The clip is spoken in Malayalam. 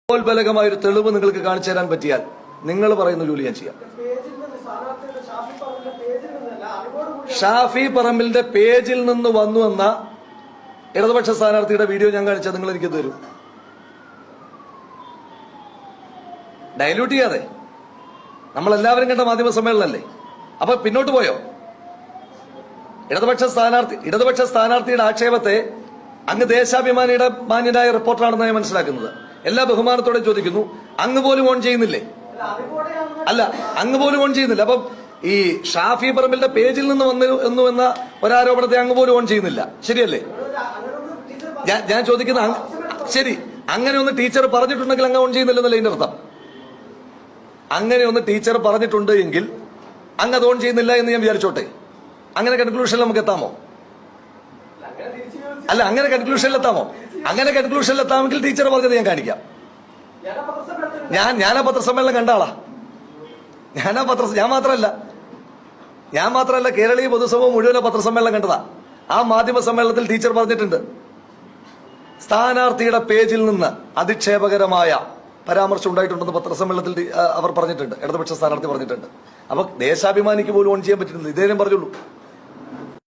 ഉപോത്ബലകമായ ഒരു തെളിവ് നിങ്ങൾക്ക് കാണിച്ചു തരാൻ പറ്റിയാൽ നിങ്ങൾ പറയുന്ന ജോലി ഞാൻ ചെയ്യാം. ഷാഫി പറമ്പിലിന്റെ പേജിൽ നിന്ന് വന്നു എന്ന ഇടതുപക്ഷ സ്ഥാനാർത്ഥിയുടെ വീഡിയോ ഞാൻ കാണിച്ചാൽ നിങ്ങൾ എനിക്ക് തരും. ഡയലൂട്ട് ചെയ്യാതെ. നമ്മളെല്ലാവരും കണ്ട മാധ്യമ സമ്മേളനമല്ലേ? അപ്പൊ പിന്നോട്ട് പോയോ? ഇടതുപക്ഷ സ്ഥാനാർത്ഥിയുടെ ആക്ഷേപത്തെ അങ്ങ് ദേശാഭിമാനിയുടെ മാന്യനായ റിപ്പോർട്ടറാണെന്ന് ഞാൻ മനസ്സിലാക്കുന്നത്. എല്ലാ ബഹുമാനത്തോടെ ചോദിക്കുന്നു, അങ്ങ് പോലും ഓൺ ചെയ്യുന്നില്ലേ? അല്ല, അങ്ങ് പോലും ഓൺ ചെയ്യുന്നില്ല. അപ്പം ഈ ഷാഫി പറമ്പിലിന്റെ പേജിൽ നിന്ന് വന്നു എന്ന ഒരാരോപണത്തെ അങ്ങ് പോലും ഓൺ ചെയ്യുന്നില്ല, ശരിയല്ലേ? ഞാൻ ചോദിക്കുന്ന, ശരി, അങ്ങനെ ഒന്ന് ടീച്ചർ പറഞ്ഞിട്ടുണ്ടെങ്കിൽ അങ്ങ് ഓൺ ചെയ്യുന്നില്ലെന്നല്ലേ ഇതിന്റെ അർത്ഥം? അങ്ങനെ ഒന്ന് ടീച്ചർ പറഞ്ഞിട്ടുണ്ട് എങ്കിൽ അങ്ങ് അത് ഓൺ ചെയ്യുന്നില്ല എന്ന് ഞാൻ വിചാരിച്ചോട്ടെ. അങ്ങനെ കൺക്ലൂഷനിൽ നമുക്ക് എത്താമോ? അല്ല, അങ്ങനെ കൺക്ലൂഷനിൽ എത്താമോ? അങ്ങനെ കൺക്ലൂഷനിൽ എത്താമെങ്കിൽ ടീച്ചർ പറഞ്ഞത് ഞാൻ കാണിക്കാം. ഞാൻ ആ പത്രസമ്മേളനം കണ്ട ആളാ. ഞാൻ മാത്രമല്ല കേരളീയ പൊതുസമൂഹം മുഴുവൻ പത്രസമ്മേളനം കണ്ടതാ. ആ മാധ്യമ സമ്മേളനത്തിൽ ടീച്ചർ പറഞ്ഞിട്ടുണ്ട്, സ്ഥാനാർത്ഥിയുടെ പേജിൽ നിന്ന് അധിക്ഷേപകരമായ പരാമർശം ഉണ്ടായിട്ടുണ്ടെന്ന് പത്രസമ്മേളനത്തിൽ അവർ പറഞ്ഞിട്ടുണ്ട്. ഇടതുപക്ഷ സ്ഥാനാർത്ഥി പറഞ്ഞിട്ടുണ്ട്. അപ്പൊ ദേശാഭിമാനിക്ക് പോലും ഓൺ ചെയ്യാൻ പറ്റുന്നില്ല. ഇതേലും പറഞ്ഞുള്ളൂ.